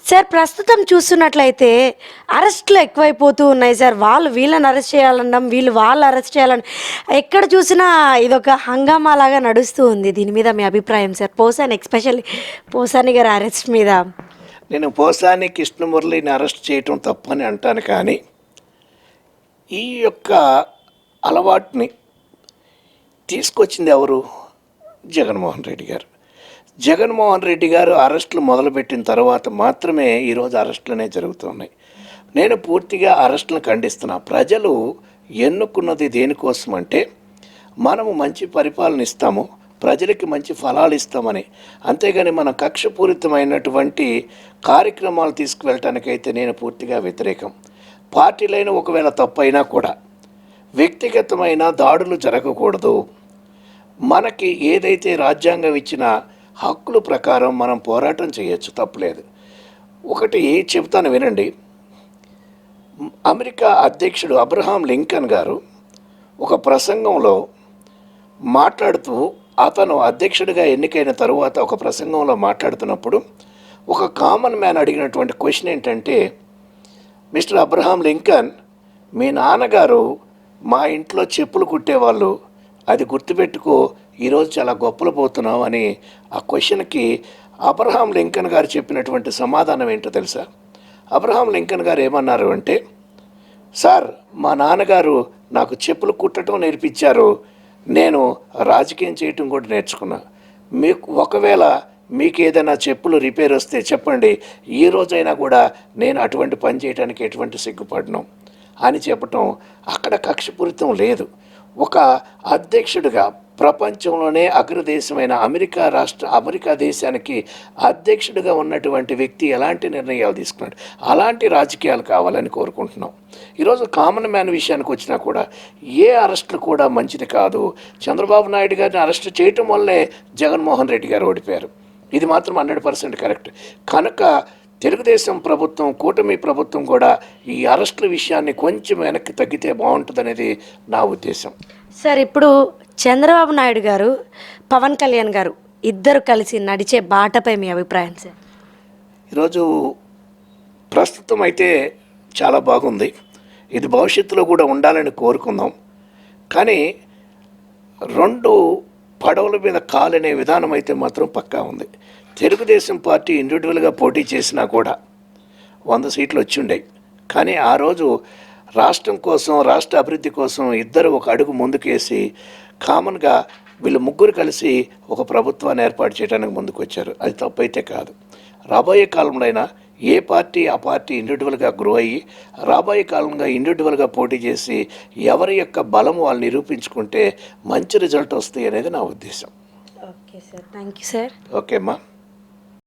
Sir ప్రస్తుతం చూస్తున్నట్లయితే అరెస్టులు ఎక్కువైపోతూ ఉన్నాయి సార్. వాళ్ళు వీళ్ళని అరెస్ట్ చేయాలనడం, వీళ్ళు వాళ్ళు అరెస్ట్ చేయాలని ఎక్కడ చూసినా ఇదొక హంగామా లాగా నడుస్తూ ఉంది. దీని మీద మీ అభిప్రాయం సార్? పోసాని ఎక్స్పెషల్లీ పోసాని గారి అరెస్ట్ మీద. నేను పోసాని కృష్ణమురళిని అరెస్ట్ చేయటం తప్పని అంటాను, కానీ ఈ యొక్క అలవాటుని తీసుకొచ్చింది ఎవరు? జగన్మోహన్ రెడ్డి గారు. జగన్మోహన్ రెడ్డి గారు అరెస్టులు మొదలుపెట్టిన తర్వాత మాత్రమే ఈరోజు అరెస్టులనే జరుగుతున్నాయి. నేను పూర్తిగా అరెస్టులను ఖండిస్తున్నా. ప్రజలు ఎన్నుకున్నది దేనికోసం అంటే మనము మంచి పరిపాలన ఇస్తాము, ప్రజలకి మంచి ఫలాలు ఇస్తామని. అంతేగాని మన కక్షపూరితమైనటువంటి కార్యక్రమాలు తీసుకువెళ్ళటానికైతే నేను పూర్తిగా వ్యతిరేకం. పార్టీలైన ఒకవేళ తప్పైనా కూడా వ్యక్తిగతమైన దాడులు జరగకూడదు. మనకి ఏదైతే రాజ్యాంగం ఇచ్చిన హక్కుల ప్రకారం మనం పోరాటం చేయొచ్చు, తప్పులేదు. ఒకటి చెప్తాను వినండి. అమెరికా అధ్యక్షుడు అబ్రహాం లింకన్ గారు ఒక ప్రసంగంలో మాట్లాడుతూ, అతను అధ్యక్షుడిగా ఎన్నికైన తరువాత ఒక ప్రసంగంలో మాట్లాడుతున్నప్పుడు ఒక కామన్ మ్యాన్ అడిగినటువంటి క్వశ్చన్ ఏంటంటే, మిస్టర్ అబ్రహాం లింకన్, మీ నాన్నగారు మా ఇంట్లో చెప్పులు కుట్టేవాళ్ళు, అది గుర్తుపెట్టుకో, ఈరోజు చాలా గొప్పలు పోతున్నావు అని ఆ క్వశ్చన్కి అబ్రహాం లింకన్ గారు చెప్పినటువంటి సమాధానం ఏంటో తెలుసా? అబ్రహాం లింకన్ గారు ఏమన్నారు అంటే, సార్, మా నాన్నగారు నాకు చెప్పులు కుట్టడం నేర్పించారు, నేను రాజకీయం చేయటం కూడా నేర్చుకున్నా. మీకు ఒకవేళ మీకు ఏదైనా చెప్పులు రిపేర్ వస్తే చెప్పండి, ఈ రోజైనా కూడా నేను అటువంటి పని చేయడానికి ఎటువంటి సిగ్గుపడను అని చెప్పటం. అక్కడ కక్షపూరితం లేదు. ఒక అధ్యక్షుడిగా ప్రపంచంలోనే అగ్రదేశమైన అమెరికా దేశానికి అధ్యక్షుడిగా ఉన్నటువంటి వ్యక్తి ఎలాంటి నిర్ణయాలు తీసుకున్నాడు? అలాంటి రాజకీయాలు కావాలని కోరుకుంటున్నాం. ఈరోజు కామన్ మ్యాన్ విషయానికి వచ్చినా కూడా ఏ అరెస్టులు కూడా మంచిది కాదు. చంద్రబాబు నాయుడు గారిని అరెస్ట్ చేయటం వల్లే జగన్మోహన్ రెడ్డి గారు ఓడిపోయారు. ఇది మాత్రం 100% కరెక్ట్. కనుక తెలుగుదేశం ప్రభుత్వం, కూటమి ప్రభుత్వం కూడా ఈ అరెస్టుల విషయాన్ని కొంచెం వెనక్కి తగ్గితే బాగుంటుందనేది నా ఉద్దేశం. సార్, ఇప్పుడు చంద్రబాబు నాయుడు గారు, పవన్ కళ్యాణ్ గారు ఇద్దరు కలిసి నడిచే బాటపై మీ అభిప్రాయం సార్? ఈరోజు ప్రస్తుతం అయితే చాలా బాగుంది. ఇది భవిష్యత్తులో కూడా ఉండాలని కోరుకుందాం. కానీ రెండు పడవల మీద కాలనే విధానం అయితే మాత్రం పక్కా ఉంది. తెలుగుదేశం పార్టీ ఇండివిజువల్గా పోటీ చేసినా కూడా 100 సీట్లు వచ్చి ఉండేవి. కానీ ఆ రోజు రాష్ట్రం కోసం, రాష్ట్ర అభివృద్ధి కోసం ఇద్దరు ఒక అడుగు ముందుకేసి కామన్గా వీళ్ళు ముగ్గురు కలిసి ఒక ప్రభుత్వాన్ని ఏర్పాటు చేయడానికి ముందుకు వచ్చారు. అది తప్పైతే కాదు. రాబోయే కాలంలో అయినా ఏ పార్టీ ఆ పార్టీ ఇండివిజువల్గా గ్రో అయ్యి రాబోయే కాలంగా ఇండివిజువల్గా పోటీ చేసి ఎవరి యొక్క బలం వాళ్ళు నిరూపించుకుంటే మంచి రిజల్ట్ వస్తాయి అనేది నా ఉద్దేశం. Okay sir, thank you sir. Okay అమ్మా.